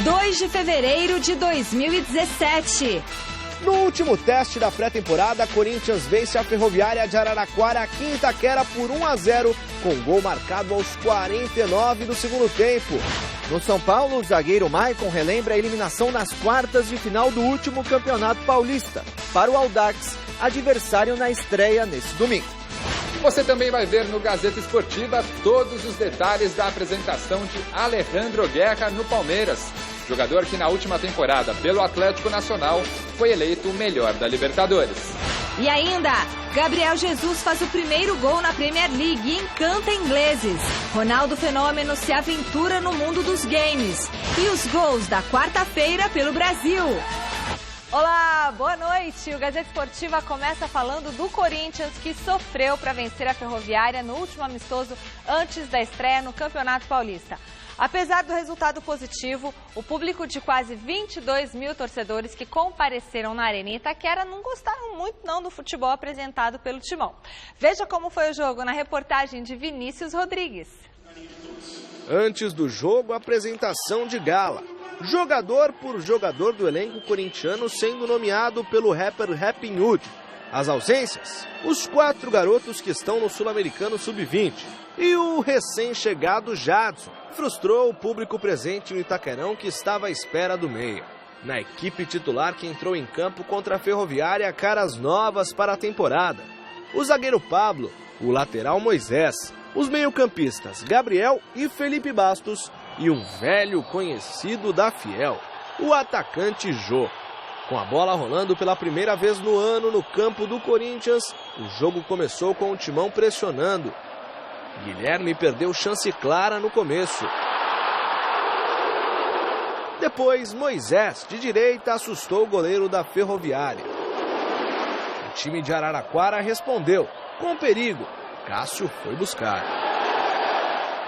2 de fevereiro de 2017. No último teste da pré-temporada, Corinthians vence a Ferroviária de Araraquara aqui em Itaquera por 1-0, com gol marcado aos 49 do segundo tempo. No São Paulo, o zagueiro Maicon relembra a eliminação nas quartas de final do último Campeonato Paulista para o Audax, adversário na estreia nesse domingo. Você também vai ver no Gazeta Esportiva todos os detalhes da apresentação de Alejandro Guerra no Palmeiras, jogador que na última temporada pelo Atlético Nacional foi eleito o melhor da Libertadores. E ainda, Gabriel Jesus faz o primeiro gol na Premier League e encanta ingleses. Ronaldo Fenômeno se aventura no mundo dos games. E os gols da quarta-feira pelo Brasil. Olá, boa noite. O Gazeta Esportiva começa falando do Corinthians, que sofreu para vencer a Ferroviária no último amistoso antes da estreia no Campeonato Paulista. Apesar do resultado positivo, o público de quase 22 mil torcedores que compareceram na Arena em Itaquera não gostaram muito não do futebol apresentado pelo Timão. Veja como foi o jogo na reportagem de Vinícius Rodrigues. Antes do jogo, apresentação de gala. Jogador por jogador do elenco corintiano sendo nomeado pelo rapper Rapping Hood. As ausências, os 4 garotos que estão no Sul-Americano Sub-20 e o recém-chegado Jadson. Frustrou o público presente no Itaquerão que estava à espera do meia. Na equipe titular que entrou em campo contra a Ferroviária, caras novas para a temporada. O zagueiro Pablo, o lateral Moisés, os meio-campistas Gabriel e Felipe Bastos e um velho conhecido da Fiel, o atacante Jô. Com a bola rolando pela primeira vez no ano no campo do Corinthians, o jogo começou com o Timão pressionando. Guilherme perdeu chance clara no começo. Depois, Moisés, de direita, assustou o goleiro da Ferroviária. O time de Araraquara respondeu. Com perigo, Cássio foi buscar.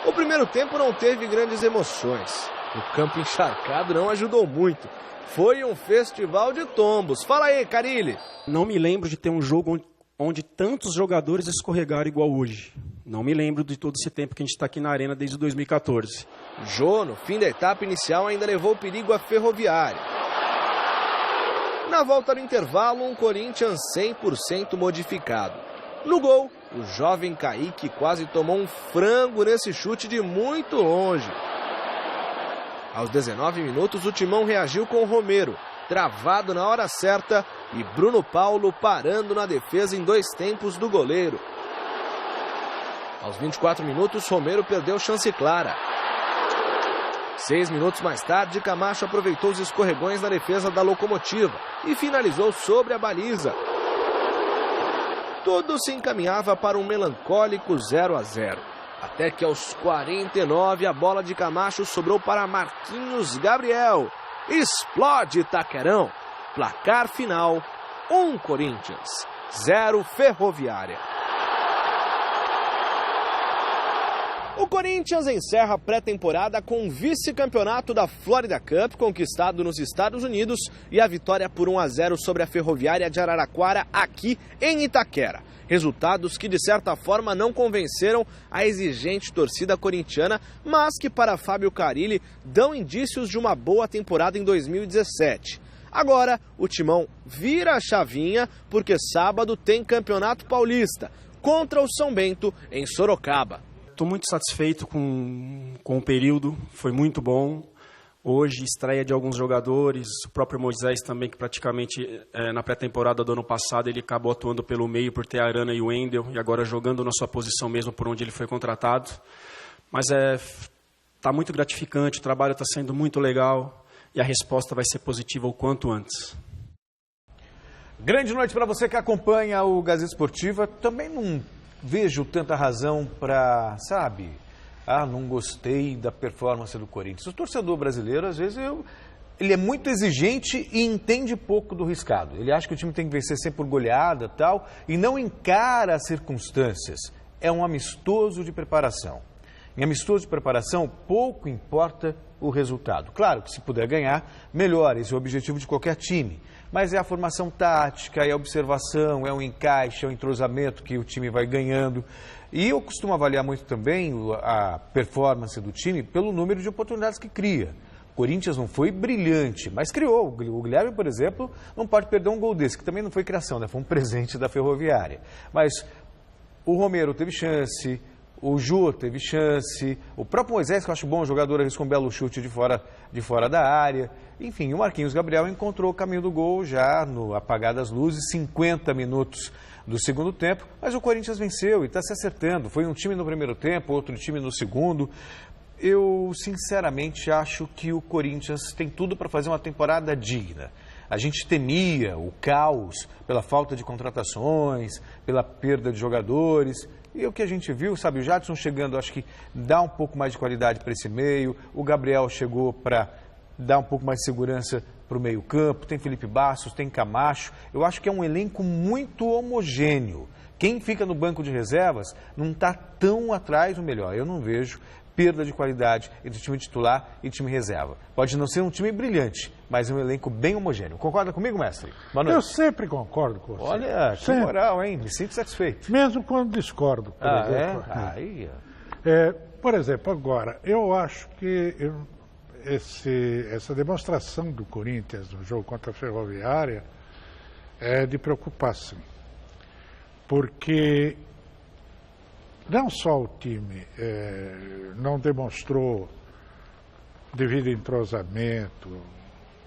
O primeiro tempo não teve grandes emoções. O campo encharcado não ajudou muito. Foi um festival de tombos. Fala aí, Carilli. Não me lembro de ter um jogo onde tantos jogadores escorregaram igual hoje. Não me lembro de todo esse tempo que a gente está aqui na Arena desde 2014. Jô, no fim da etapa inicial, ainda levou perigo à Ferroviária. Na volta do intervalo, um Corinthians 100% modificado. No gol, o jovem Kaique quase tomou um frango nesse chute de muito longe. Aos 19 minutos, o Timão reagiu com o Romero, travado na hora certa, e Bruno Paulo parando na defesa em 2 tempos do goleiro. Aos 24 minutos, Romero perdeu chance clara. 6 minutos mais tarde, Camacho aproveitou os escorregões na defesa da Locomotiva e finalizou sobre a baliza. Tudo se encaminhava para um melancólico 0-0. Até que aos 49 a bola de Camacho sobrou para Marquinhos Gabriel. Explode Itaquerão. Placar final, 1 Corinthians, 0 Ferroviária. O Corinthians encerra a pré-temporada com o vice-campeonato da Florida Cup, conquistado nos Estados Unidos, e a vitória por 1-0 sobre a Ferroviária de Araraquara, aqui em Itaquera. Resultados que, de certa forma, não convenceram a exigente torcida corintiana, mas que, para Fábio Carilli, dão indícios de uma boa temporada em 2017. Agora, o Timão vira a chavinha, porque sábado tem Campeonato Paulista, contra o São Bento, em Sorocaba. Estou muito satisfeito com o período, foi muito bom. Hoje, estreia de alguns jogadores, o próprio Moisés também, que praticamente na pré-temporada do ano passado ele acabou atuando pelo meio por ter a Arana e o Wendel, e agora jogando na sua posição mesmo por onde ele foi contratado. Mas está muito gratificante, o trabalho está sendo muito legal e a resposta vai ser positiva o quanto antes. Grande noite para você que acompanha o Gazeta Esportiva. Também não vejo tanta razão para, não gostei da performance do Corinthians. O torcedor brasileiro, às vezes, ele é muito exigente e entende pouco do riscado. Ele acha que o time tem que vencer sempre por goleada tal, e não encara as circunstâncias. É um amistoso de preparação. Em amistoso de preparação, pouco importa o resultado. Claro que se puder ganhar, melhor. Esse é o objetivo de qualquer time. Mas é a formação tática, é a observação, é o encaixe, é o entrosamento que o time vai ganhando. E eu costumo avaliar muito também a performance do time pelo número de oportunidades que cria. Corinthians não foi brilhante, mas criou. O Guilherme, por exemplo, não pode perder um gol desse, que também não foi criação, né? Foi um presente da Ferroviária. Mas o Romero teve chance, o Jô teve chance, o próprio Moisés, que eu acho bom jogador, arriscou um belo chute de fora da área. Enfim, o Marquinhos Gabriel encontrou o caminho do gol já no apagar das luzes, 50 minutos do segundo tempo, mas o Corinthians venceu e está se acertando. Foi um time no primeiro tempo, outro time no segundo. Eu, sinceramente, acho que o Corinthians tem tudo para fazer uma temporada digna. A gente temia o caos pela falta de contratações, pela perda de jogadores. E o que a gente viu, sabe, o Jadson chegando, acho que dá um pouco mais de qualidade para esse meio. O Gabriel chegou para dar um pouco mais de segurança para o meio campo. Tem Felipe Bastos, tem Camacho. Eu acho que é um elenco muito homogêneo. Quem fica no banco de reservas não está tão atrás do melhor. Eu não vejo perda de qualidade entre time titular e time reserva. Pode não ser um time brilhante, mas é um elenco bem homogêneo. Concorda comigo, mestre? Boa noite. Eu sempre concordo com você. Olha, que sempre. moral, hein? Me sinto satisfeito. Mesmo quando discordo, por exemplo. Aí, por exemplo, agora, eu acho que essa demonstração do Corinthians no jogo contra a Ferroviária é de preocupar, sim. Porque não só o time não demonstrou devido entrosamento,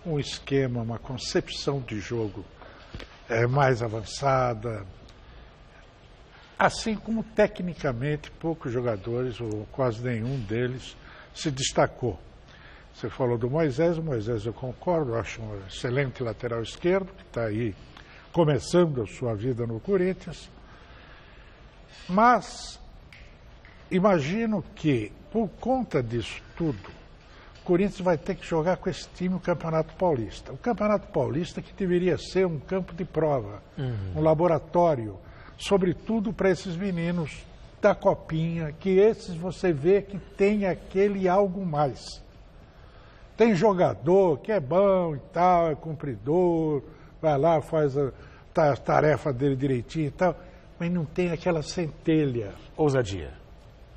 um esquema, uma concepção de jogo mais avançada, assim como tecnicamente poucos jogadores, ou quase nenhum deles, se destacou. Você falou do Moisés, o Moisés eu concordo, acho um excelente lateral esquerdo, que está aí começando a sua vida no Corinthians, mas imagino que, por conta disso tudo, o Corinthians vai ter que jogar com esse time o Campeonato Paulista. O Campeonato Paulista que deveria ser um campo de prova, um laboratório, sobretudo para esses meninos da Copinha, que esses você vê que tem aquele algo mais. Tem jogador que é bom e tal, é cumpridor, vai lá, faz a tarefa dele direitinho e tal, mas não tem aquela centelha. ousadia.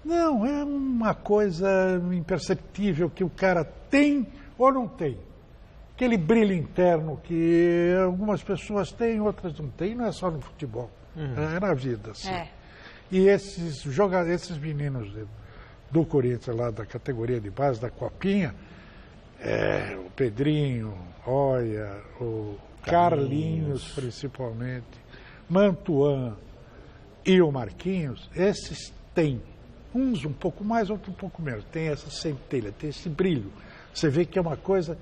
Não, é uma coisa imperceptível que o cara tem ou não tem. Aquele brilho interno que algumas pessoas têm, outras não têm, não é só no futebol, é na vida, assim. E esses meninos do Corinthians, lá da categoria de base, da Copinha, o Pedrinho, Oia, o Carlinhos principalmente, Mantuan e o Marquinhos, esses têm. Uns um pouco mais, outros um pouco menos. Tem essa centelha, tem esse brilho. Você vê que é uma coisa,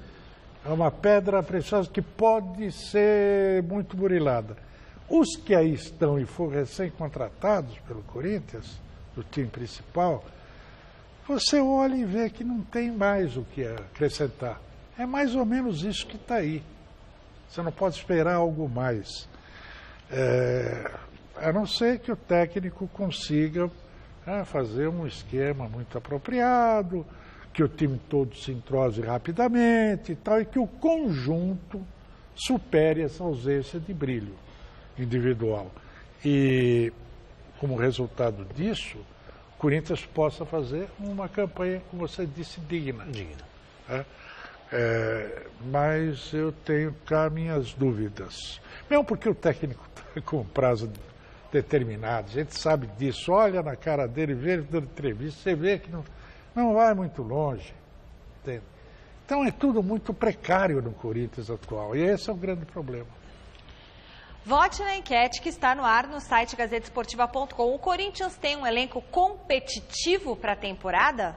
é uma pedra preciosa que pode ser muito burilada. Os que aí estão e foram recém-contratados pelo Corinthians, do time principal, você olha e vê que não tem mais o que acrescentar. É mais ou menos isso que está aí. Você não pode esperar algo mais. A não ser que o técnico consiga fazer um esquema muito apropriado, que o time todo se entrose rapidamente e tal, e que o conjunto supere essa ausência de brilho individual. E, como resultado disso, o Corinthians possa fazer uma campanha, como você disse, digna. Mas eu tenho cá minhas dúvidas. Mesmo porque o técnico está com prazo determinado, a gente sabe disso, olha na cara dele, vê ele dando entrevista, você vê que não vai muito longe. Entende? Então é tudo muito precário no Corinthians atual, e esse é o grande problema. Vote na enquete que está no ar no site gazetesportiva.com. O Corinthians tem um elenco competitivo para a temporada?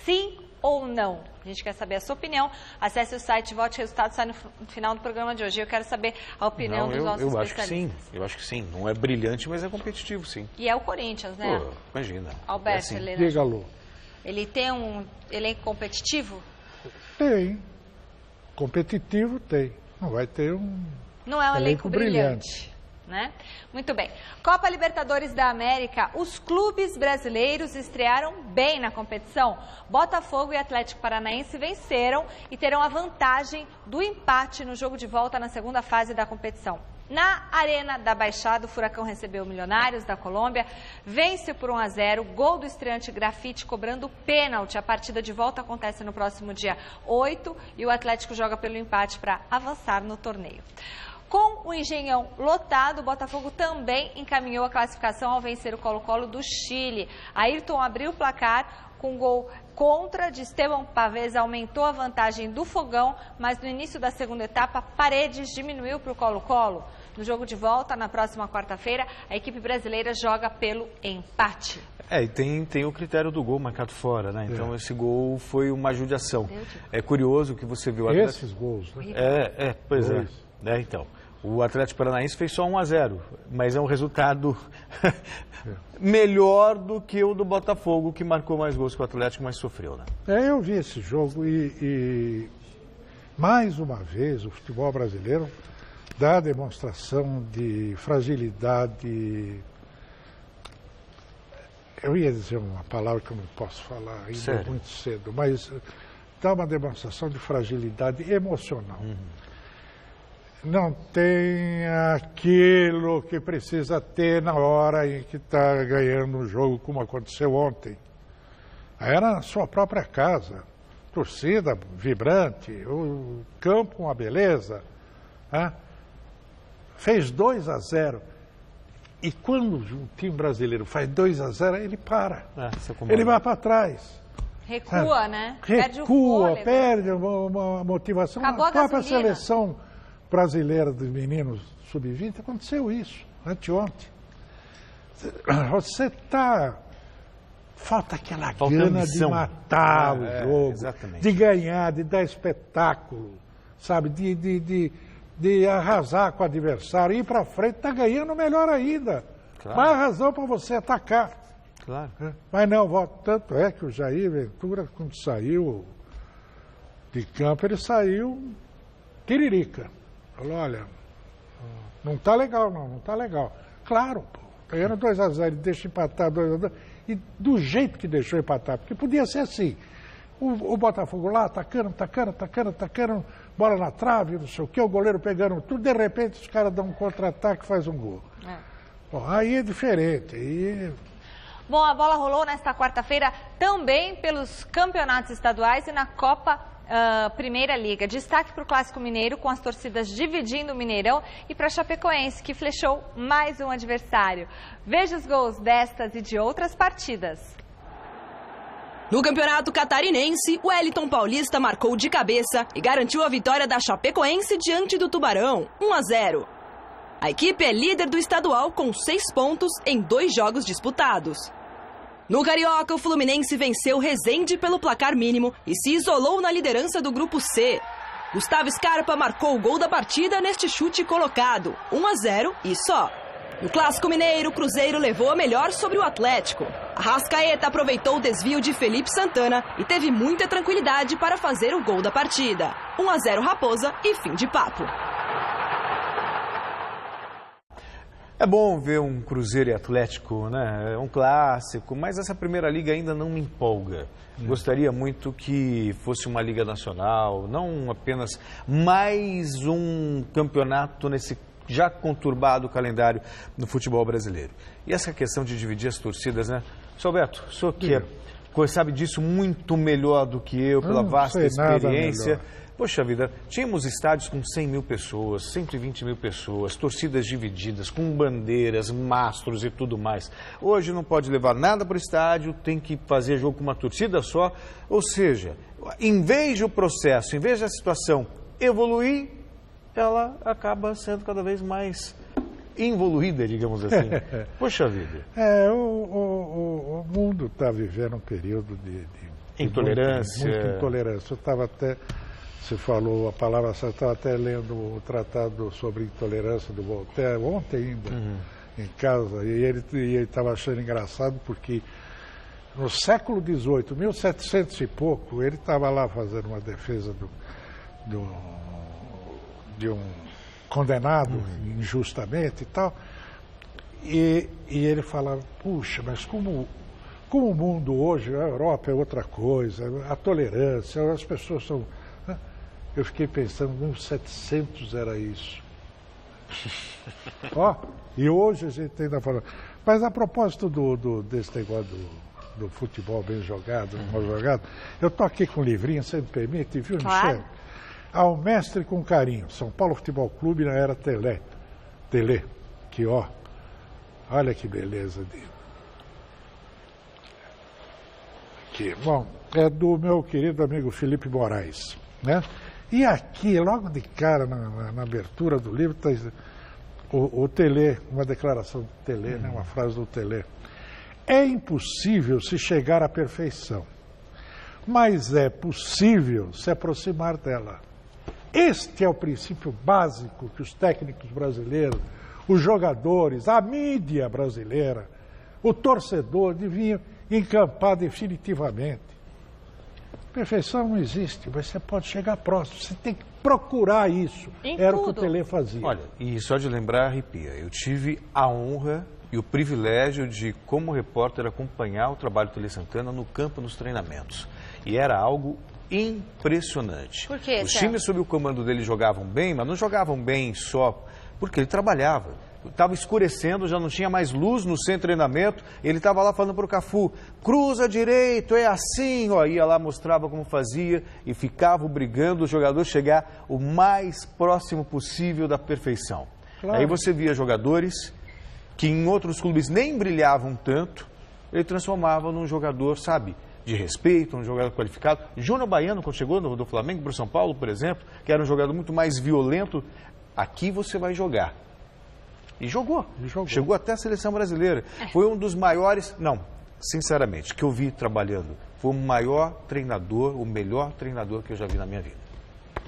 Sim ou não? A gente quer saber a sua opinião. Acesse o site, vote, o resultado sai no final do programa de hoje. Eu quero saber a opinião dos nossos especialistas. Eu acho que sim. Não é brilhante, mas é competitivo, sim. E é o Corinthians, né? Pô, imagina. Alberto, Diga, Lu. Ele tem um elenco competitivo? Tem. Competitivo tem. Não vai ter Não é um elenco brilhante. Né? Muito bem. Copa Libertadores da América, os clubes brasileiros estrearam bem na competição. Botafogo e Atlético Paranaense venceram e terão a vantagem do empate no jogo de volta na segunda fase da competição. Na Arena da Baixada, o Furacão recebeu o Milionários da Colômbia, vence por 1-0, gol do estreante Grafite cobrando pênalti. A partida de volta acontece no próximo dia 8 e o Atlético joga pelo empate para avançar no torneio. Com o Engenhão lotado, o Botafogo também encaminhou a classificação ao vencer o Colo-Colo do Chile. Ayrton abriu o placar com gol contra de Esteban Pavés, aumentou a vantagem do Fogão, mas no início da segunda etapa, Paredes diminuiu para o Colo-Colo. No jogo de volta, na próxima quarta-feira, a equipe brasileira joga pelo empate. E tem o critério do gol marcado fora, né? Então esse gol foi uma judiação. É curioso que você viu... Esses gols, né? Pois é. Então, o Atlético Paranaense fez só 1-0, mas é um resultado melhor do que o do Botafogo, que marcou mais gols que o Atlético, mas sofreu, né? Eu vi esse jogo e mais uma vez o futebol brasileiro dá demonstração de fragilidade. Eu ia dizer uma palavra que eu não posso falar ainda muito cedo, mas dá uma demonstração de fragilidade emocional. Não tem aquilo que precisa ter na hora em que está ganhando um jogo, como aconteceu ontem. Era na sua própria casa, torcida vibrante, o campo uma beleza. Fez 2-0. E quando o time brasileiro faz 2-0, ele para. Ele vai para trás. Recua, né? Recua, perde uma motivação. Acabou a própria seleção brasileira dos meninos sub-20, aconteceu isso, anteontem. Você está... Falta aquela gana de matar o jogo, de ganhar, de dar espetáculo, sabe? De arrasar com o adversário, ir para frente, está ganhando melhor ainda. Mais razão para você atacar. Mas não, tanto é que o Jair Ventura, quando saiu de campo, ele saiu tiririca. Falou, olha, não está legal não está legal. Claro, ganhando 2-0, ele deixa empatar 2-2, e do jeito que deixou empatar, porque podia ser assim, o Botafogo lá atacando, bola na trave, não sei o quê, o goleiro pegando tudo, de repente os caras dão um contra-ataque e faz um gol. Bom, aí é diferente. Bom, a bola rolou nesta quarta-feira também pelos campeonatos estaduais e na Copa Primeira Liga. Destaque para o Clássico Mineiro, com as torcidas dividindo o Mineirão, e para a Chapecoense, que flechou mais um adversário. Veja os gols destas e de outras partidas. No Campeonato Catarinense, o Wellington Paulista marcou de cabeça e garantiu a vitória da Chapecoense diante do Tubarão, 1-0. A equipe é líder do estadual com 6 pontos em 2 jogos disputados. No Carioca, o Fluminense venceu Resende pelo placar mínimo e se isolou na liderança do Grupo C. Gustavo Scarpa marcou o gol da partida neste chute colocado, 1-0 e só. No Clássico Mineiro, o Cruzeiro levou a melhor sobre o Atlético. Arrascaeta aproveitou o desvio de Felipe Santana e teve muita tranquilidade para fazer o gol da partida. 1-0 Raposa e fim de papo. É bom ver um Cruzeiro e Atlético, né? É um clássico, mas essa Primeira Liga ainda não me empolga. Gostaria muito que fosse uma Liga Nacional, não apenas mais um campeonato nesse já conturbado calendário do futebol brasileiro. E essa questão de dividir as torcidas, né? Seu Alberto, o senhor que sabe disso muito melhor do que eu, pela vasta experiência. Poxa vida, tínhamos estádios com 100 mil pessoas, 120 mil pessoas, torcidas divididas, com bandeiras, mastros e tudo mais. Hoje não pode levar nada para o estádio, tem que fazer jogo com uma torcida só. Ou seja, em vez do processo, em vez da situação evoluir, ela acaba sendo cada vez mais involuída, digamos assim. Poxa vida. O mundo está vivendo um período de intolerância. Muita intolerância. Eu estava até... Você falou a palavra, você estava até lendo o tratado sobre intolerância do Voltaire ontem ainda, em casa, e ele estava achando engraçado porque no século XVIII, 1700 e pouco, ele estava lá fazendo uma defesa de um condenado injustamente e tal, e ele falava, puxa, mas como o mundo hoje, a Europa é outra coisa, a tolerância, as pessoas são... Eu fiquei pensando, 1700 era isso. Ó, e hoje a gente ainda fala. Mas a propósito desse negócio do futebol bem jogado, mal jogado, eu tô aqui com um livrinho, você me permite, viu, Claro. Michel? Ao Mestre com Carinho, São Paulo Futebol Clube na era Tele, que ó, olha que beleza dele. Aqui, bom, é do meu querido amigo Felipe Moraes, né? E aqui, logo de cara, na abertura do livro, está o Tele, uma declaração do Tele, né? Uma frase do Tele. É impossível se chegar à perfeição, mas é possível se aproximar dela. Este é o princípio básico que os técnicos brasileiros, os jogadores, a mídia brasileira, o torcedor deviam encampar definitivamente. Perfeição não existe, mas você pode chegar próximo, você tem que procurar isso. Era o que o Tele fazia. Olha, e só de lembrar arrepia. Eu tive a honra e o privilégio de, como repórter, acompanhar o trabalho do Tele Santana no campo, nos treinamentos. E era algo impressionante. Por quê, Os Celso? times sob o comando dele jogavam bem, mas não jogavam bem só porque ele trabalhava. Estava escurecendo, já não tinha mais luz no centro de treinamento. Ele estava lá falando para o Cafu, cruza direito, é assim. Ó, ia lá, mostrava como fazia e ficava obrigando o jogador a chegar o mais próximo possível da perfeição. Claro. Aí você via jogadores que em outros clubes nem brilhavam tanto, ele transformava num jogador, sabe, de respeito, um jogador qualificado. Júnior Baiano, quando chegou do Flamengo para o São Paulo, por exemplo, que era um jogador muito mais violento, aqui você vai jogar. E jogou. Chegou até a seleção brasileira. Foi um dos maiores, não, sinceramente, que eu vi trabalhando. Foi o maior treinador, o melhor treinador que eu já vi na minha vida.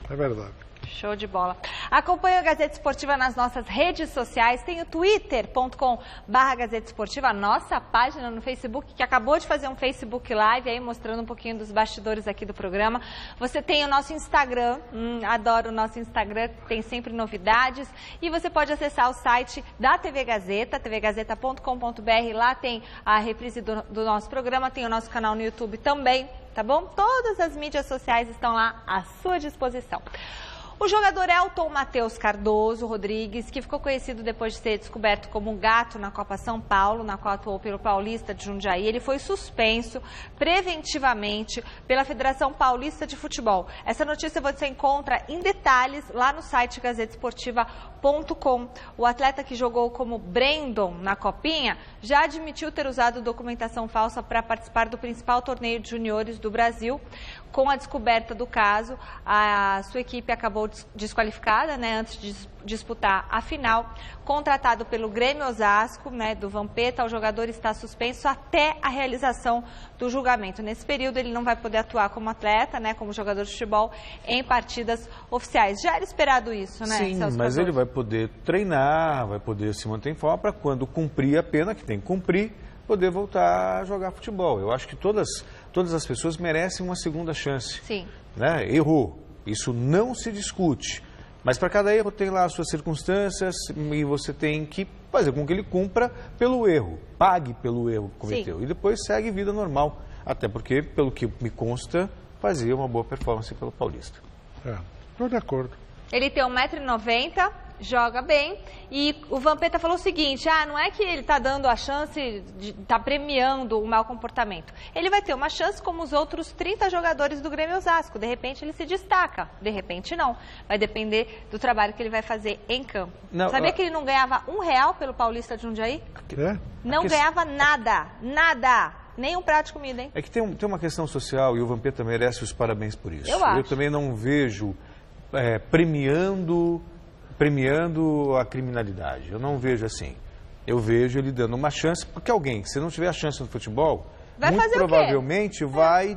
É verdade. Show de bola. Acompanhe a Gazeta Esportiva nas nossas redes sociais. Tem o twitter.com/Gazeta Esportiva, a nossa página no Facebook, que acabou de fazer um Facebook Live aí mostrando um pouquinho dos bastidores aqui do programa. Você tem o nosso Instagram, adoro o nosso Instagram, tem sempre novidades. E você pode acessar o site da TV Gazeta, tvgazeta.com.br. Lá tem a reprise do nosso programa, tem o nosso canal no YouTube também, tá bom? Todas as mídias sociais estão lá à sua disposição. O jogador Elton Matheus Cardoso Rodrigues, que ficou conhecido depois de ser descoberto como um gato na Copa São Paulo, na qual atuou pelo Paulista de Jundiaí, ele foi suspenso preventivamente pela Federação Paulista de Futebol. Essa notícia você encontra em detalhes lá no site gazetesportiva.com. O atleta que jogou como Brandon na Copinha já admitiu ter usado documentação falsa para participar do principal torneio de juniores do Brasil. Com a descoberta do caso, a sua equipe acabou desqualificada, né, antes de disputar a final. Contratado pelo Grêmio Osasco, né, do Vampeta, o jogador está suspenso até a realização do julgamento. Nesse período, ele não vai poder atuar como atleta, né, como jogador de futebol, em partidas oficiais. Já era esperado isso, né? Sim, mas ele vai poder treinar, vai poder se manter em forma para quando cumprir a pena, que tem que cumprir, poder voltar a jogar futebol. Eu acho que todas as pessoas merecem uma segunda chance. Sim. Né? Errou, isso não se discute. Mas para cada erro tem lá as suas circunstâncias e você tem que fazer com que ele cumpra pelo erro, pague pelo erro que cometeu. Sim. E depois segue vida normal. Até porque, pelo que me consta, fazia uma boa performance pelo Paulista. Estou de acordo. Ele tem 1,90 m, joga bem, e o Vampeta falou o seguinte, não é que ele está dando a chance, está premiando o mau comportamento. Ele vai ter uma chance como os outros 30 jogadores do Grêmio Osasco. De repente ele se destaca, de repente não. Vai depender do trabalho que ele vai fazer em campo. Não, sabia que ele não ganhava R$1 pelo Paulista de Jundiaí? Não ganhava nada. Nem um prato de comida, hein? É que tem uma questão social e o Vampeta merece os parabéns por isso. Eu acho. Eu também não vejo premiando a criminalidade. Eu não vejo assim. Eu vejo ele dando uma chance, porque alguém, se não tiver a chance no futebol, muito provavelmente vai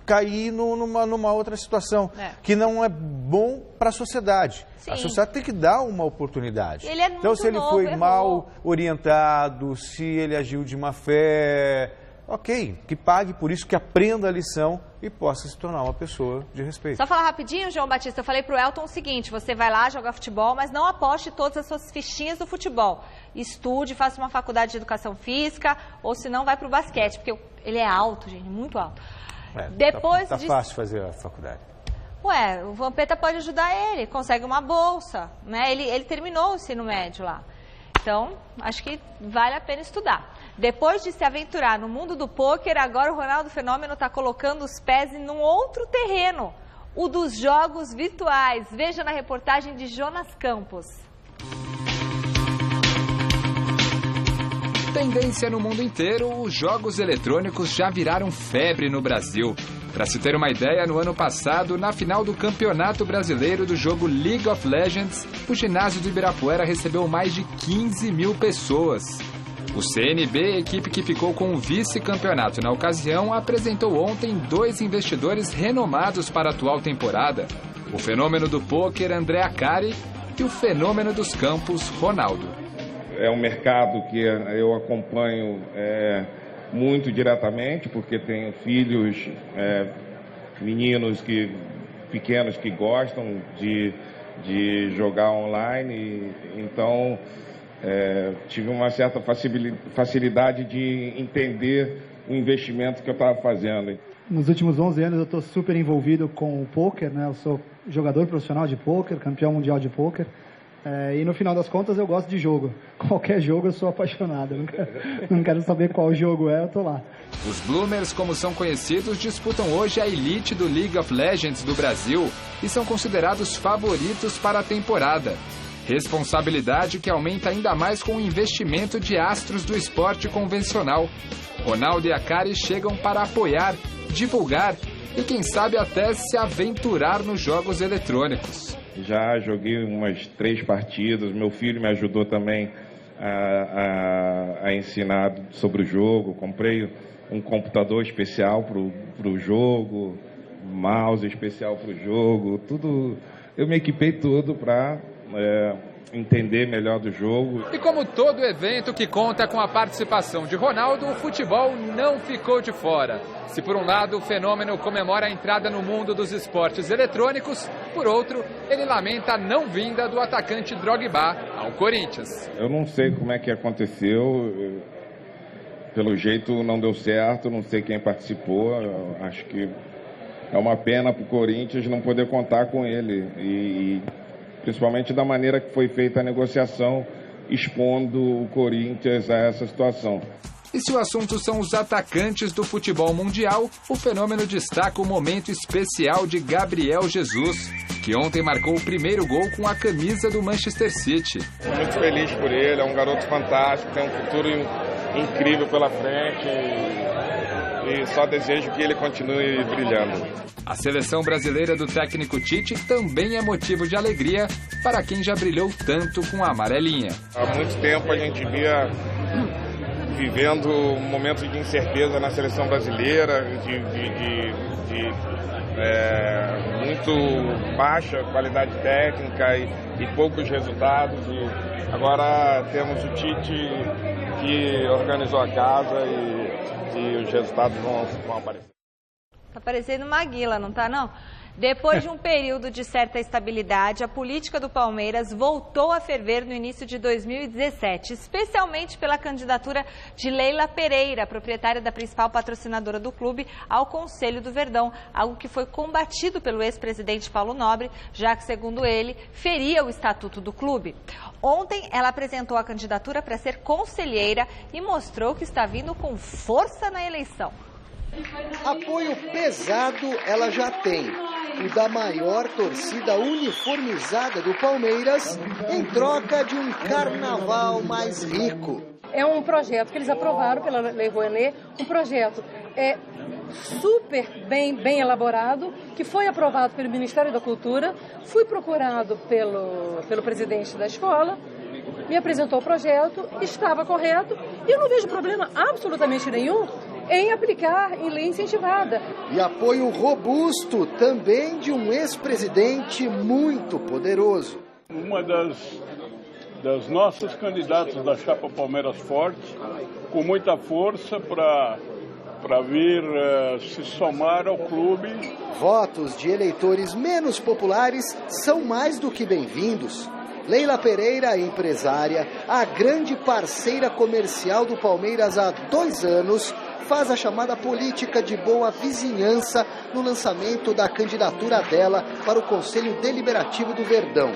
cair numa outra situação, que não é bom para a sociedade. Sim. A sociedade tem que dar uma oportunidade. Ele é muito então, se ele novo, foi mal orientado, se ele agiu de má fé, ok, que pague por isso, que aprenda a lição e possa se tornar uma pessoa de respeito. Só falar rapidinho, João Batista, eu falei pro Elton o seguinte, você vai lá jogar futebol, mas não aposte todas as suas fichinhas do futebol. Estude, faça uma faculdade de educação física, ou se não, vai pro basquete, porque ele é alto, gente, muito alto. Depois tá fácil fazer a faculdade. Ué, o Vampeta pode ajudar ele, consegue uma bolsa, né? Ele terminou o ensino médio lá. Então, acho que vale a pena estudar. Depois de se aventurar no mundo do pôquer, agora o Ronaldo Fenômeno está colocando os pés em um outro terreno, o dos jogos virtuais. Veja na reportagem de Jonas Campos. Tendência no mundo inteiro, os jogos eletrônicos já viraram febre no Brasil. Para se ter uma ideia, no ano passado, na final do Campeonato Brasileiro do jogo League of Legends, o ginásio do Ibirapuera recebeu mais de 15 mil pessoas. O CNB, equipe que ficou com o vice-campeonato na ocasião, apresentou ontem 2 investidores renomados para a atual temporada. O fenômeno do pôquer, André Acari, e o fenômeno dos campos, Ronaldo. É um mercado que eu acompanho muito diretamente, porque tenho filhos, meninos pequenos que gostam de jogar online, então tive uma certa facilidade de entender o investimento que eu estava fazendo. Nos últimos 11 anos eu estou super envolvido com o pôquer, né? Eu sou jogador profissional de pôquer, campeão mundial de pôquer. E no final das contas eu gosto de jogo. Qualquer jogo eu sou apaixonado. Não quero saber qual jogo eu tô lá. Os Bloomers, como são conhecidos, disputam hoje a elite do League of Legends do Brasil e são considerados favoritos para a temporada. Responsabilidade que aumenta ainda mais com o investimento de astros do esporte convencional. Ronaldo e Acari chegam para apoiar, divulgar e quem sabe até se aventurar nos jogos eletrônicos. Já joguei umas 3 partidas, meu filho me ajudou também a ensinar sobre o jogo. Comprei um computador especial para o jogo, mouse especial para o jogo, tudo. Eu me equipei tudo para entender melhor do jogo. E como todo evento que conta com a participação de Ronaldo, o futebol não ficou de fora. Se por um lado o fenômeno comemora a entrada no mundo dos esportes eletrônicos, por outro, ele lamenta a não vinda do atacante Drogba ao Corinthians. Eu não sei como é que aconteceu, pelo jeito não deu certo, não sei quem participou, acho que é uma pena para o Corinthians não poder contar com ele, e principalmente da maneira que foi feita a negociação, expondo o Corinthians a essa situação. E se o assunto são os atacantes do futebol mundial, o fenômeno destaca o momento especial de Gabriel Jesus, que ontem marcou o primeiro gol com a camisa do Manchester City. Estou muito feliz por ele, é um garoto fantástico, tem um futuro incrível pela frente e só desejo que ele continue brilhando. A seleção brasileira do técnico Tite também é motivo de alegria para quem já brilhou tanto com a amarelinha. Há muito tempo a gente via vivendo momentos de incerteza na seleção brasileira, muito baixa qualidade técnica e poucos resultados. E agora temos o Tite que organizou a casa e os resultados vão aparecer. Tá parecendo Maguila, não tá não? Depois de um período de certa estabilidade, a política do Palmeiras voltou a ferver no início de 2017, especialmente pela candidatura de Leila Pereira, proprietária da principal patrocinadora do clube, ao Conselho do Verdão, algo que foi combatido pelo ex-presidente Paulo Nobre, já que, segundo ele, feria o estatuto do clube. Ontem, ela apresentou a candidatura para ser conselheira e mostrou que está vindo com força na eleição. Apoio pesado ela já tem, o da maior torcida uniformizada do Palmeiras, em troca de um carnaval mais rico. É um projeto que eles aprovaram pela Lei Rouanet, um projeto super bem elaborado, que foi aprovado pelo Ministério da Cultura. Fui procurado pelo presidente da escola, me apresentou o projeto, estava correto, e eu não vejo problema absolutamente nenhum em aplicar em lei incentivada. E apoio robusto também de um ex-presidente muito poderoso. Uma das nossas candidatas da chapa Palmeiras Forte, com muita força para vir se somar ao clube. Votos de eleitores menos populares são mais do que bem-vindos. Leila Pereira, empresária, a grande parceira comercial do Palmeiras há 2 anos, faz a chamada política de boa vizinhança no lançamento da candidatura dela para o Conselho Deliberativo do Verdão.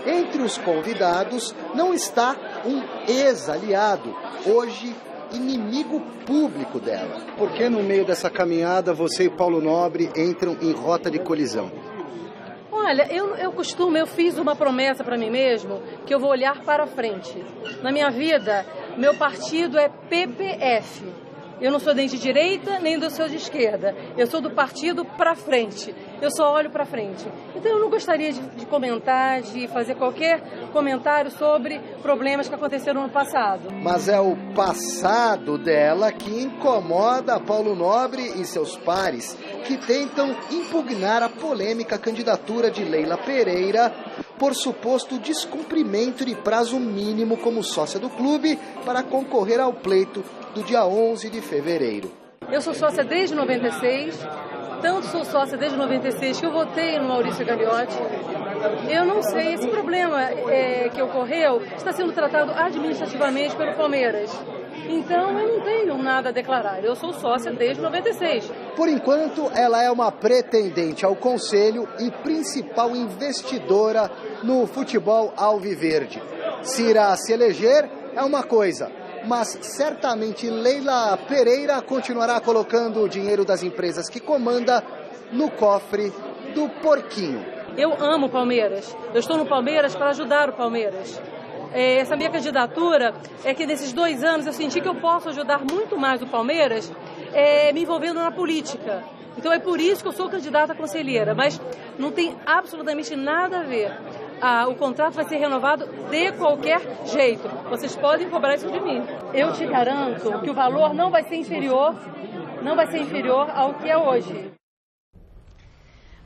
Entre os convidados não está um ex-aliado, hoje inimigo público dela. Por que no meio dessa caminhada você e Paulo Nobre entram em rota de colisão? Olha, eu fiz uma promessa para mim mesmo que eu vou olhar para frente. Na minha vida, meu partido é PPF. Eu não sou nem de direita, nem do seu de esquerda. Eu sou do partido para frente. Eu só olho para frente. Então eu não gostaria de comentar, de fazer qualquer comentário sobre problemas que aconteceram no passado. Mas é o passado dela que incomoda Paulo Nobre e seus pares, que tentam impugnar a polêmica candidatura de Leila Pereira por suposto descumprimento de prazo mínimo como sócia do clube para concorrer ao pleito do dia 11 de fevereiro. Eu sou sócia desde 96, tanto sou sócia desde 96 que eu votei no Maurício Gagliotti. Eu não sei, esse problema que ocorreu está sendo tratado administrativamente pelo Palmeiras. Então eu não tenho nada a declarar, eu sou sócia desde 96. Por enquanto, ela é uma pretendente ao conselho e principal investidora no futebol alviverde. Se irá se eleger é uma coisa, mas certamente Leila Pereira continuará colocando o dinheiro das empresas que comanda no cofre do porquinho. Eu amo o Palmeiras, eu estou no Palmeiras para ajudar o Palmeiras. Essa minha candidatura é que nesses 2 anos eu senti que eu posso ajudar muito mais o Palmeiras me envolvendo na política. Então é por isso que eu sou candidata a conselheira, mas não tem absolutamente nada a ver. O contrato vai ser renovado de qualquer jeito. Vocês podem cobrar isso de mim. Eu te garanto que o valor não vai ser inferior ao que é hoje.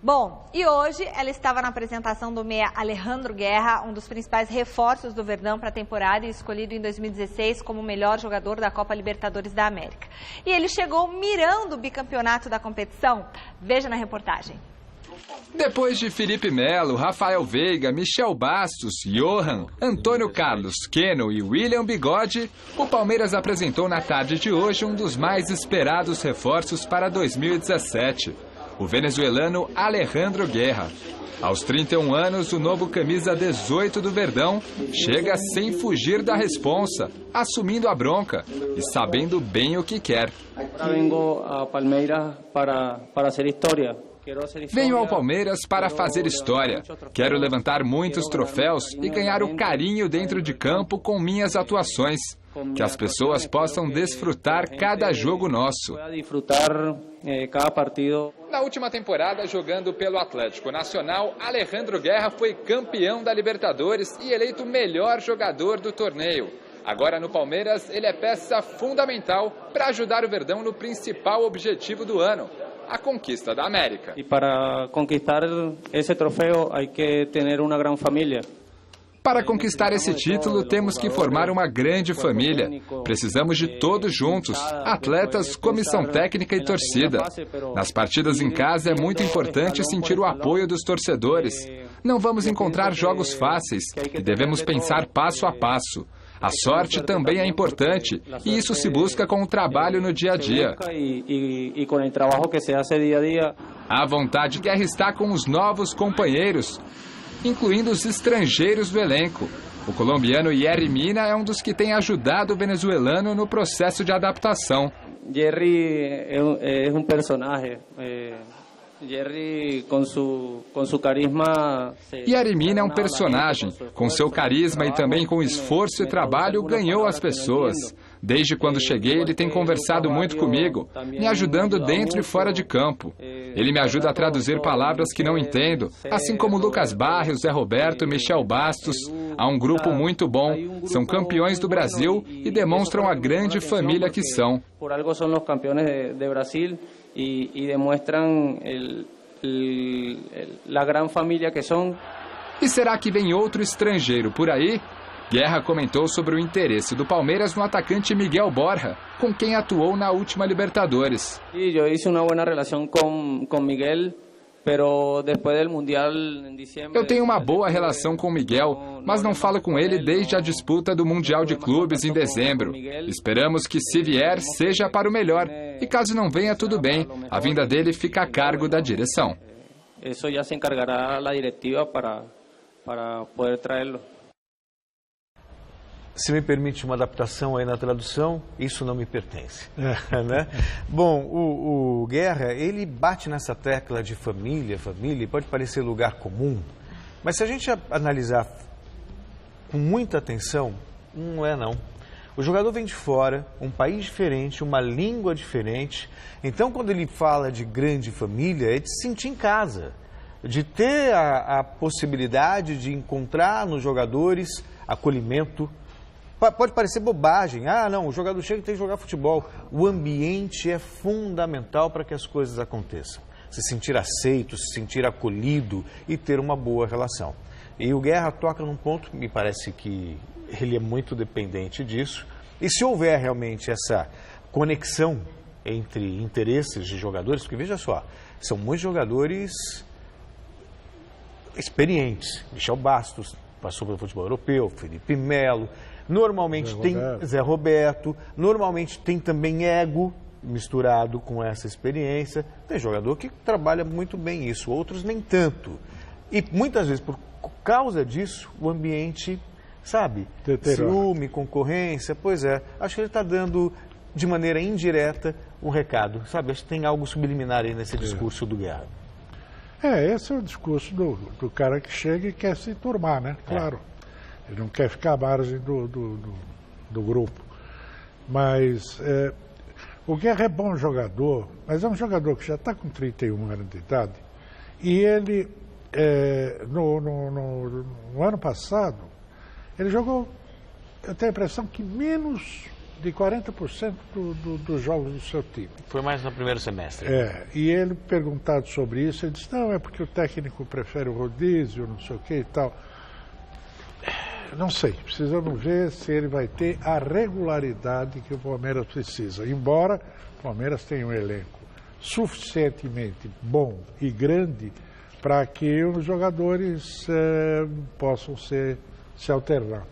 Bom, e hoje ela estava na apresentação do meia Alejandro Guerra, um dos principais reforços do Verdão para a temporada e escolhido em 2016 como o melhor jogador da Copa Libertadores da América. E ele chegou mirando o bicampeonato da competição. Veja na reportagem. Depois de Felipe Melo, Rafael Veiga, Michel Bastos, Johan, Antônio Carlos, Keno e William Bigode, o Palmeiras apresentou na tarde de hoje um dos mais esperados reforços para 2017. O venezuelano Alejandro Guerra. Aos 31 anos, o novo camisa 18 do Verdão chega sem fugir da responsa, assumindo a bronca e sabendo bem o que quer. Vengo ao Palmeiras para fazer história. Venho ao Palmeiras para fazer história. Quero levantar muitos troféus e ganhar o carinho dentro de campo com minhas atuações. Que as pessoas possam desfrutar cada jogo nosso. Na última temporada, jogando pelo Atlético Nacional, Alejandro Guerra foi campeão da Libertadores e eleito o melhor jogador do torneio. Agora no Palmeiras, ele é peça fundamental para ajudar o Verdão no principal objetivo do ano, a conquista da América. E para conquistar esse troféu, há que ter uma grande família. Para conquistar esse título, temos que formar uma grande família. Precisamos de todos juntos, atletas, comissão técnica e torcida. Nas partidas em casa é muito importante sentir o apoio dos torcedores. Não vamos encontrar jogos fáceis e devemos pensar passo a passo. A sorte também é importante e isso se busca com o trabalho no dia a dia. A vontade Guerra está com os novos companheiros, incluindo os estrangeiros do elenco. O colombiano Yerry Mina é um dos que tem ajudado o venezuelano no processo de adaptação. Yerry é um personagem. Yerry, com seu carisma... Yerry Mina é um personagem. Com seu carisma e também com esforço e trabalho, ganhou as pessoas. Desde quando cheguei, ele tem conversado muito comigo, me ajudando dentro e fora de campo. Ele me ajuda a traduzir palavras que não entendo, assim como Lucas Barrios, Zé Roberto, Michel Bastos. Há um grupo muito bom, são campeões do Brasil e demonstram a grande família que são. Por algo são os campeões de Brasil e demonstram a grande família que são. E será que vem outro estrangeiro por aí? Guerra comentou sobre o interesse do Palmeiras no atacante Miguel Borja, com quem atuou na última Libertadores. Eu fiz uma boa relação com Miguel. Eu tenho uma boa relação com o Miguel, mas não falo com ele desde a disputa do Mundial de Clubes em dezembro. Esperamos que, se vier, seja para o melhor. E caso não venha, tudo bem. A vinda dele fica a cargo da direção. Isso já se encargará a diretiva para poder trazê-lo. Se me permite uma adaptação aí na tradução, isso não me pertence. Né? Bom, o Guerra, ele bate nessa tecla de família, pode parecer lugar comum, mas se a gente analisar com muita atenção, não é não. O jogador vem de fora, um país diferente, uma língua diferente, então quando ele fala de grande família, é de se sentir em casa, de ter a possibilidade de encontrar nos jogadores acolhimento. Pode parecer bobagem, não, o jogador chega e tem que jogar futebol. O ambiente é fundamental para que as coisas aconteçam. Se sentir aceito, se sentir acolhido e ter uma boa relação. E o Guerra toca num ponto, me parece que ele é muito dependente disso. E se houver realmente essa conexão entre interesses de jogadores, porque veja só, são muitos jogadores experientes. Michel Bastos passou pelo futebol europeu, Felipe Melo. Normalmente tem Zé Roberto, normalmente tem também ego misturado com essa experiência. Tem jogador que trabalha muito bem isso, outros nem tanto. E muitas vezes, por causa disso, o ambiente, sabe, ciúme, concorrência, pois é. Acho que ele está dando, de maneira indireta, um recado, sabe? Acho que tem algo subliminar aí nesse discurso do Guerra. Esse é o discurso do cara que chega e quer se turmar, né? Claro. Ele não quer ficar à margem do grupo. Mas o Guerra é bom jogador, mas é um jogador que já está com 31 anos de idade. E ele, no ano passado, ele jogou, eu tenho a impressão que menos de 40% dos jogos do seu time. Foi mais no primeiro semestre. E ele, perguntado sobre isso, ele disse, não, é porque o técnico prefere o rodízio, não sei o que e tal. Não sei, precisamos ver se ele vai ter a regularidade que o Palmeiras precisa. Embora o Palmeiras tenha um elenco suficientemente bom e grande para que os jogadores possam se alternar.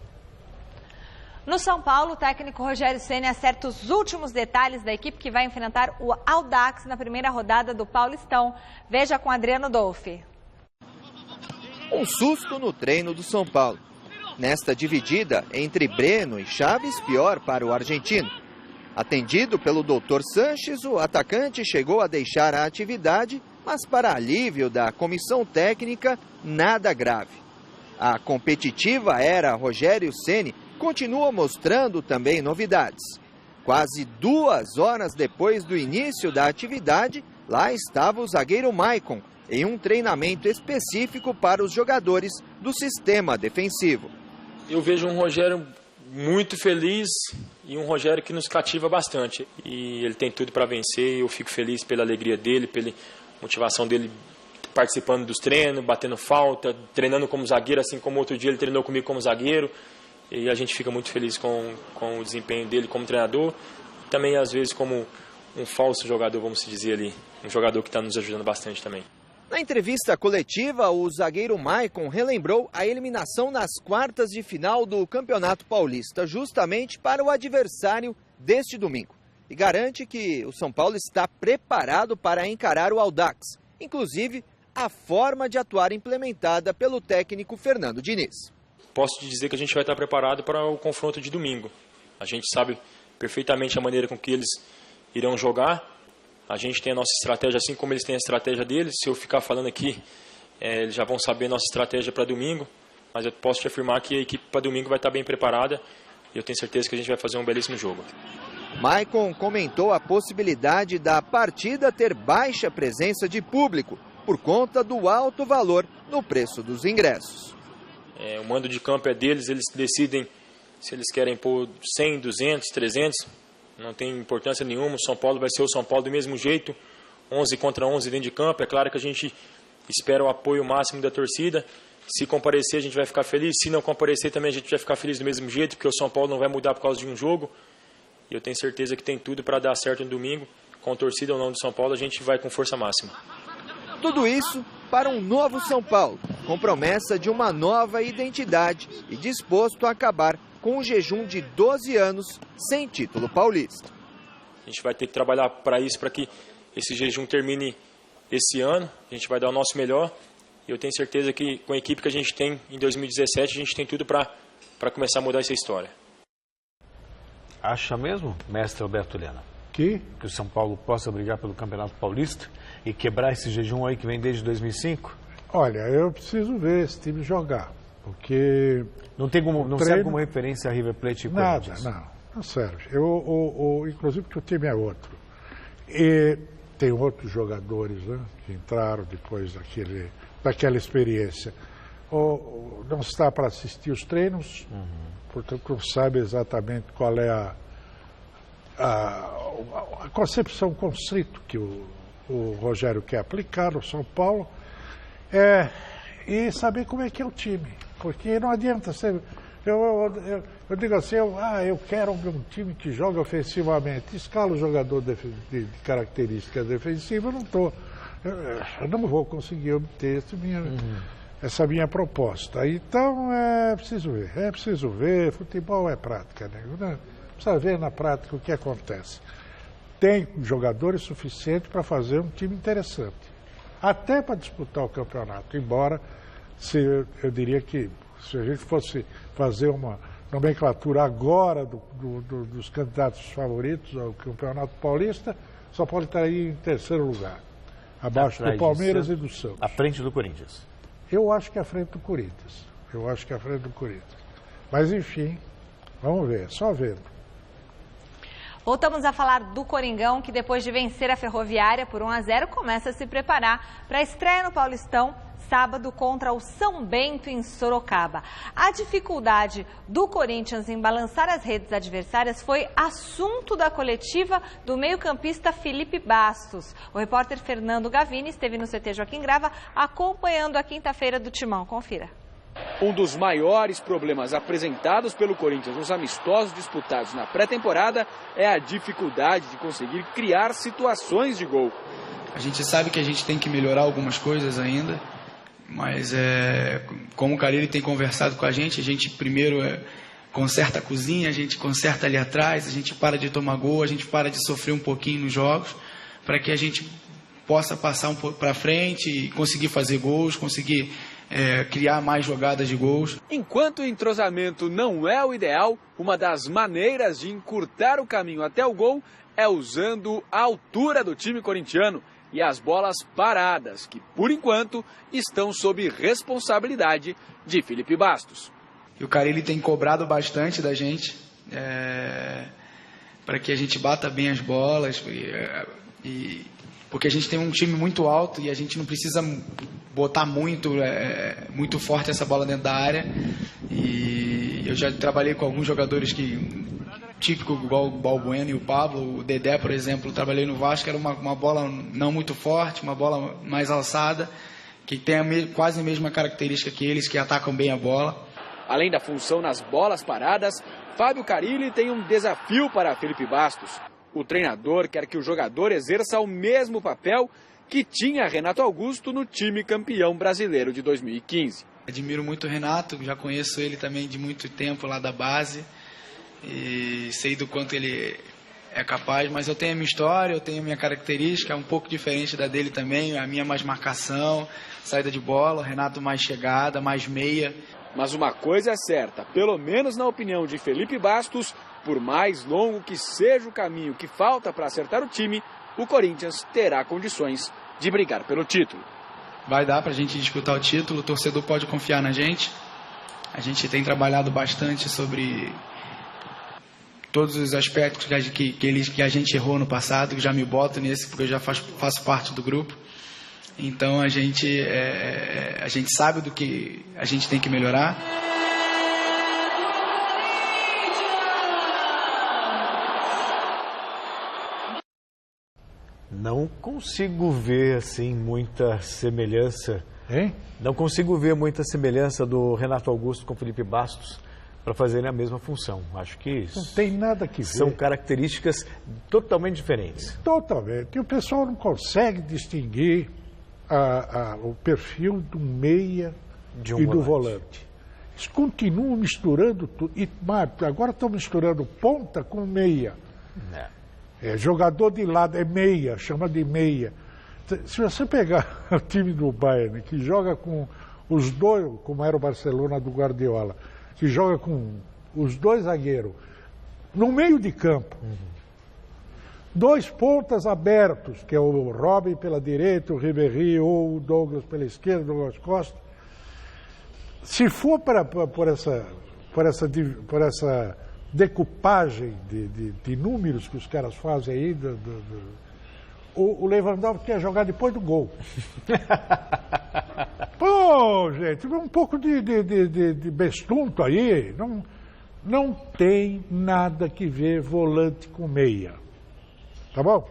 No São Paulo, o técnico Rogério Ceni acerta os últimos detalhes da equipe que vai enfrentar o Audax na primeira rodada do Paulistão. Veja com Adriano Dolfi. Um susto no treino do São Paulo. Nesta dividida entre Breno e Chaves, pior para o argentino. Atendido pelo Dr. Sanches, o atacante chegou a deixar a atividade, mas para alívio da comissão técnica, nada grave. A competitiva era Rogério Ceni continua mostrando também novidades. Quase 2 horas depois do início da atividade, lá estava o zagueiro Maicon, em um treinamento específico para os jogadores do sistema defensivo. Eu vejo um Rogério muito feliz e um Rogério que nos cativa bastante. E ele tem tudo para vencer, eu fico feliz pela alegria dele, pela motivação dele participando dos treinos, batendo falta, treinando como zagueiro, assim como outro dia ele treinou comigo como zagueiro. E a gente fica muito feliz com o desempenho dele como treinador. Também, às vezes, como um falso jogador, vamos dizer ali. Um jogador que está nos ajudando bastante também. Na entrevista coletiva, o zagueiro Maicon relembrou a eliminação nas quartas de final do Campeonato Paulista, justamente para o adversário deste domingo. E garante que o São Paulo está preparado para encarar o Audax, inclusive a forma de atuar implementada pelo técnico Fernando Diniz. Posso te dizer que a gente vai estar preparado para o confronto de domingo. A gente sabe perfeitamente a maneira com que eles irão jogar. A gente tem a nossa estratégia, assim como eles têm a estratégia deles. Se eu ficar falando aqui, eles já vão saber a nossa estratégia para domingo. Mas eu posso te afirmar que a equipe para domingo vai estar bem preparada. E eu tenho certeza que a gente vai fazer um belíssimo jogo. Maicon comentou a possibilidade da partida ter baixa presença de público, por conta do alto valor no preço dos ingressos. O mando de campo é deles, eles decidem se eles querem pôr 100, 200, 300. Não tem importância nenhuma, o São Paulo vai ser o São Paulo do mesmo jeito, 11 contra 11 dentro de campo. É claro que a gente espera o apoio máximo da torcida. Se comparecer, a gente vai ficar feliz. Se não comparecer, também a gente vai ficar feliz do mesmo jeito, porque o São Paulo não vai mudar por causa de um jogo. E eu tenho certeza que tem tudo para dar certo no domingo. Com torcida ou não do São Paulo, a gente vai com força máxima. Tudo isso para um novo São Paulo, com promessa de uma nova identidade e disposto a acabar com um jejum de 12 anos sem título paulista. A gente vai ter que trabalhar para isso, para que esse jejum termine esse ano. A gente vai dar o nosso melhor e eu tenho certeza que com a equipe que a gente tem em 2017, a gente tem tudo para começar a mudar essa história. Acha mesmo, mestre Alberto Lena, que o São Paulo possa brigar pelo Campeonato Paulista e quebrar esse jejum aí que vem desde 2005? Olha, eu preciso ver esse time jogar, porque... Não serve como referência a River Plate e Corinthians? Nada, não serve. Inclusive porque o time é outro. E tem outros jogadores, né, que entraram depois daquela experiência. Não está para assistir os treinos, portanto não sabe exatamente qual é a concepção, o conceito que o Rogério quer aplicar no São Paulo, e saber como é que é o time, porque não adianta ser... Eu digo assim, eu quero um time que joga ofensivamente, escala o jogador de características defensivas, eu não vou conseguir obter essa minha proposta. Então é preciso ver, futebol é prática, né? Precisa ver na prática o que acontece. Tem jogadores suficientes para fazer um time interessante, até para disputar o campeonato, embora eu diria que se a gente fosse fazer uma nomenclatura agora dos candidatos favoritos ao Campeonato Paulista, São Paulo estaria em terceiro lugar, abaixo do Palmeiras e do Santos. À frente do Corinthians? Eu acho que é à frente do Corinthians. Mas, enfim, vamos ver, só vendo. Voltamos a falar do Coringão, que depois de vencer a Ferroviária por 1-0, começa a se preparar para a estreia no Paulistão, sábado, contra o São Bento, em Sorocaba. A dificuldade do Corinthians em balançar as redes adversárias foi assunto da coletiva do meio-campista Felipe Bastos. O repórter Fernando Gavini esteve no CT Joaquim Grava acompanhando a quinta-feira do Timão. Confira. Um dos maiores problemas apresentados pelo Corinthians nos amistosos disputados na pré-temporada é a dificuldade de conseguir criar situações de gol. A gente sabe que a gente tem que melhorar algumas coisas ainda, mas como o Carille tem conversado com a gente primeiro conserta a cozinha, a gente conserta ali atrás, a gente para de tomar gol, a gente para de sofrer um pouquinho nos jogos, para que a gente possa passar um pouco para frente e conseguir fazer gols, conseguir criar mais jogadas de gols. Enquanto o entrosamento não é o ideal, uma das maneiras de encurtar o caminho até o gol é usando a altura do time corintiano e as bolas paradas, que por enquanto estão sob responsabilidade de Felipe Bastos. E o Carille tem cobrado bastante da gente para que a gente bata bem as bolas, porque a gente tem um time muito alto e a gente não precisa botar muito forte essa bola dentro da área. E eu já trabalhei com alguns jogadores típico igual o Balbuena e o Pablo, o Dedé, por exemplo, trabalhei no Vasco, era uma bola não muito forte, uma bola mais alçada, que tem quase a mesma característica que eles, que atacam bem a bola. Além da função nas bolas paradas, Fábio Carille tem um desafio para Felipe Bastos. O treinador quer que o jogador exerça o mesmo papel que tinha Renato Augusto no time campeão brasileiro de 2015. Admiro muito o Renato, já conheço ele também de muito tempo lá da base e sei do quanto ele é capaz, mas eu tenho a minha história, eu tenho a minha característica, um pouco diferente da dele também, a minha mais marcação, saída de bola, o Renato mais chegada, mais meia. Mas uma coisa é certa, pelo menos na opinião de Felipe Bastos, por mais longo que seja o caminho que falta para acertar o time, o Corinthians terá condições de brigar pelo título. Vai dar para a gente disputar o título, o torcedor pode confiar na gente. A gente tem trabalhado bastante sobre todos os aspectos que a gente errou no passado, que já me boto nesse, porque eu já faço parte do grupo. Então a gente sabe do que a gente tem que melhorar. Não consigo ver assim muita semelhança. Hein? Não consigo ver muita semelhança do Renato Augusto com o Felipe Bastos para fazerem a mesma função. Acho que não tem nada que ver. São características totalmente diferentes. Totalmente. E o pessoal não consegue distinguir o perfil do meia e do volante. Eles continuam misturando tudo. E agora estão misturando ponta com meia. Jogador de lado é meia, chama de meia. Se você pegar o time do Bayern, que joga com os dois, como era o Barcelona do Guardiola, que joga com os dois zagueiros, no meio de campo, dois pontas abertos, que é o Robin pela direita, o Ribéry ou o Douglas pela esquerda, o Douglas Costa. Se for por essa decupagem de números que os caras fazem aí, o Lewandowski quer jogar depois do gol. Pô, gente, um pouco de bestunto aí. Não tem nada que ver volante com meia. Tá bom?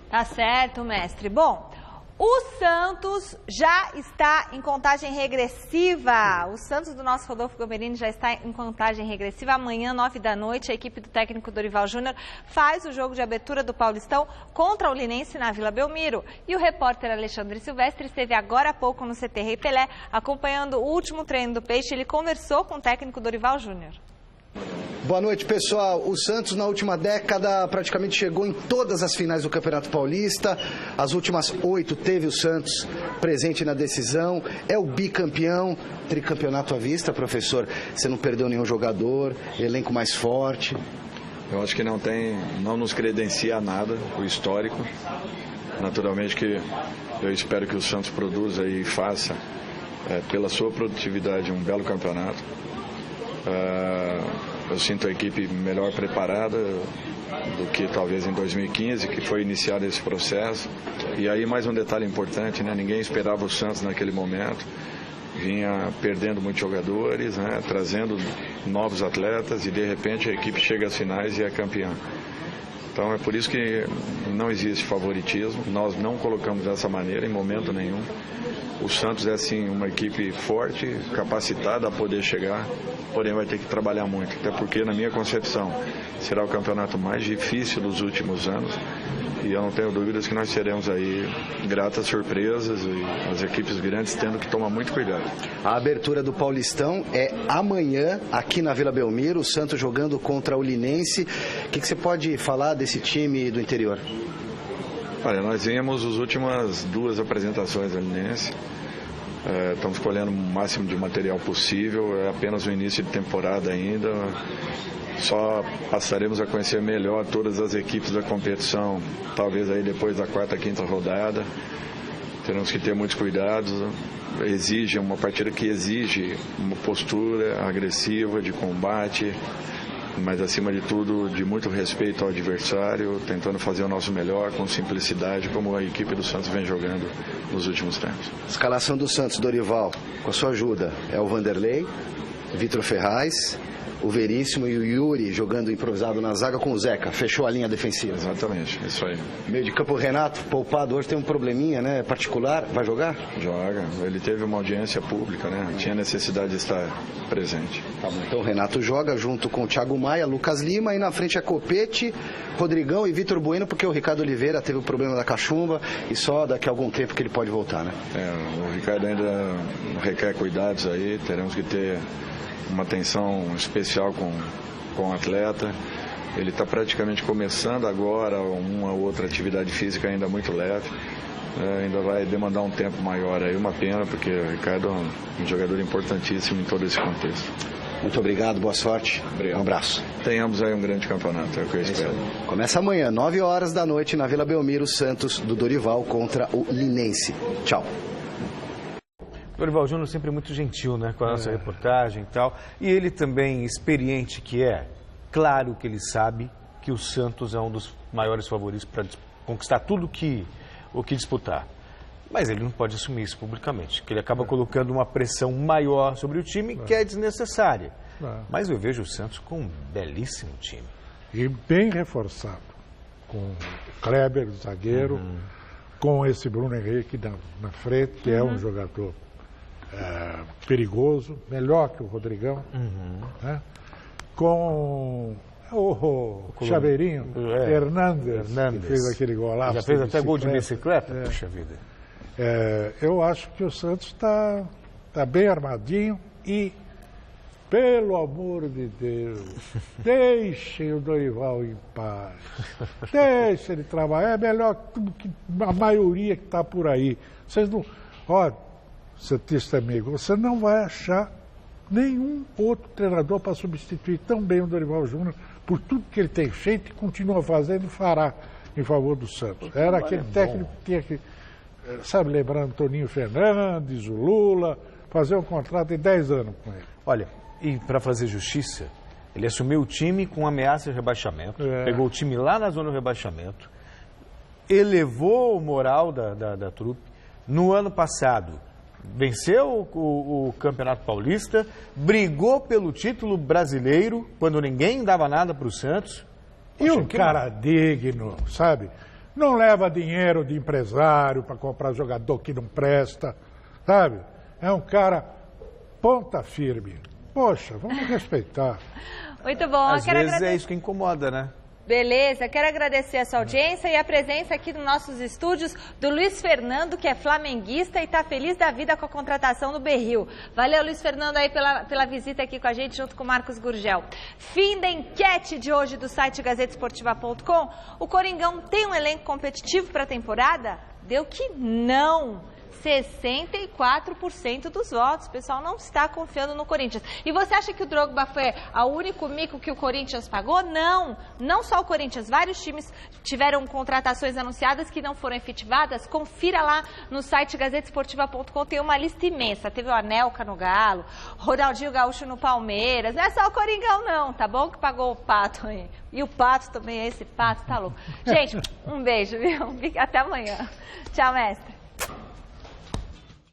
Tá certo, mestre. Bom, o Santos já está em contagem regressiva. O Santos do nosso Rodolfo Gamberini já está em contagem regressiva. Amanhã, 9h, a equipe do técnico Dorival Júnior faz o jogo de abertura do Paulistão contra o Linense na Vila Belmiro. E o repórter Alexandre Silvestre esteve agora há pouco no CT Rei Pelé, acompanhando o último treino do Peixe. Ele conversou com o técnico Dorival Júnior. Boa noite, pessoal. O Santos, na última década, praticamente chegou em todas as finais do Campeonato Paulista. As últimas 8 teve o Santos presente na decisão. É o bicampeão, tricampeonato à vista, professor. Você não perdeu nenhum jogador, elenco mais forte. Eu acho que não nos credencia nada o histórico. Naturalmente que eu espero que o Santos produza e faça, pela sua produtividade, um belo campeonato. Eu sinto a equipe melhor preparada do que talvez em 2015, que foi iniciado esse processo. E aí mais um detalhe importante, né? Ninguém esperava o Santos naquele momento. Vinha perdendo muitos jogadores, né? Trazendo novos atletas e de repente a equipe chega às finais e é campeã. Então é por isso que não existe favoritismo. Nós não colocamos dessa maneira em momento nenhum. O Santos é, sim, uma equipe forte, capacitada a poder chegar, porém vai ter que trabalhar muito, até porque, na minha concepção, será o campeonato mais difícil dos últimos anos e eu não tenho dúvidas que nós teremos aí gratas surpresas e as equipes grandes tendo que tomar muito cuidado. A abertura do Paulistão é amanhã, aqui na Vila Belmiro, o Santos jogando contra o Linense. O que você pode falar desse time do interior? Olha, nós vimos as últimas 2 apresentações do Linense. Estamos colhendo o máximo de material possível. É apenas o início de temporada ainda. Só passaremos a conhecer melhor todas as equipes da competição, talvez aí depois da 4ª, 5ª rodada. Teremos que ter muitos cuidados. Exige uma partida que exige uma postura agressiva de combate, mas acima de tudo de muito respeito ao adversário, tentando fazer o nosso melhor com simplicidade, como a equipe do Santos vem jogando nos últimos tempos. Escalação do Santos, Dorival, com a sua ajuda, é o Vanderlei, Vitor Ferraz, o Veríssimo e o Yuri jogando improvisado na zaga com o Zeca. Fechou a linha defensiva. Exatamente, isso aí. Meio de campo, Renato, poupado hoje, tem um probleminha, né? Particular, vai jogar? Joga. Ele teve uma audiência pública, né? Tinha necessidade de estar presente. Tá bom. Então o Renato joga junto com o Thiago Maia, Lucas Lima, e na frente é Copete, Rodrigão e Vitor Bueno, porque o Ricardo Oliveira teve o problema da cachumba e só daqui a algum tempo que ele pode voltar, né? O Ricardo ainda requer cuidados aí, teremos que ter uma atenção especial com o atleta. Ele está praticamente começando agora uma ou outra atividade física ainda muito leve. Ainda vai demandar um tempo maior aí, uma pena, porque o Ricardo é um jogador importantíssimo em todo esse contexto. Muito obrigado, boa sorte. Obrigado. Um abraço. Tenhamos aí um grande campeonato, é o que eu espero. Começa amanhã, 9h na Vila Belmiro, Santos do Dorival contra o Linense. Tchau. Dorival Júnior sempre muito gentil, né, com a nossa reportagem e tal. E ele também, experiente que é, claro que ele sabe que o Santos é um dos maiores favoritos para conquistar tudo o que disputar. Mas ele não pode assumir isso publicamente, porque ele acaba colocando uma pressão maior sobre o time que é desnecessária. Mas eu vejo o Santos com um belíssimo time. E bem reforçado, com o Kleber, o zagueiro, com esse Bruno Henrique na frente, que é um jogador perigoso, melhor que o Rodrigão, né? Com O Chaveirinho, Hernandes, que fez aquele golaço. Já fez até gol de bicicleta? Puxa vida. Eu acho que o Santos está bem armadinho e, pelo amor de Deus, deixem o Dorival em paz. Deixem ele trabalhar. É melhor que a maioria que está por aí. Vocês não... Olha, santista amigo, você não vai achar nenhum outro treinador para substituir tão bem o Dorival Júnior por tudo que ele tem feito e continua fazendo e fará em favor do Santos. Era aquele técnico que tinha que, sabe, lembrar Antoninho Fernandes, o Lula, fazer um contrato de 10 anos com ele. Olha, e para fazer justiça, ele assumiu o time com ameaça de rebaixamento, pegou o time lá na zona do rebaixamento, elevou o moral da trupe. No ano passado, venceu o Campeonato Paulista, brigou pelo título brasileiro, quando ninguém dava nada para o Santos. E um cara digno, sabe? Não leva dinheiro de empresário para comprar jogador que não presta, sabe? É um cara ponta firme. Poxa, vamos respeitar. Muito bom. Às vezes é isso que incomoda, né? Beleza, quero agradecer a sua audiência e a presença aqui nos nossos estúdios do Luiz Fernando, que é flamenguista e está feliz da vida com a contratação do Berril. Valeu, Luiz Fernando, aí pela visita aqui com a gente, junto com o Marcos Gurgel. Fim da enquete de hoje do site gazetesportiva.com. O Coringão tem um elenco competitivo para a temporada? Deu que não. 64% dos votos. O pessoal não está confiando no Corinthians. E você acha que o Drogba foi o único mico que o Corinthians pagou? Não. Não só o Corinthians. Vários times tiveram contratações anunciadas que não foram efetivadas. Confira lá no site gazetesportiva.com. Tem uma lista imensa. Teve o Anelka no Galo, Ronaldinho Gaúcho no Palmeiras. Não é só o Coringão não, tá bom? Que pagou o Pato aí. E o Pato também, esse Pato tá louco. Gente, um beijo, viu? Até amanhã. Tchau, mestre.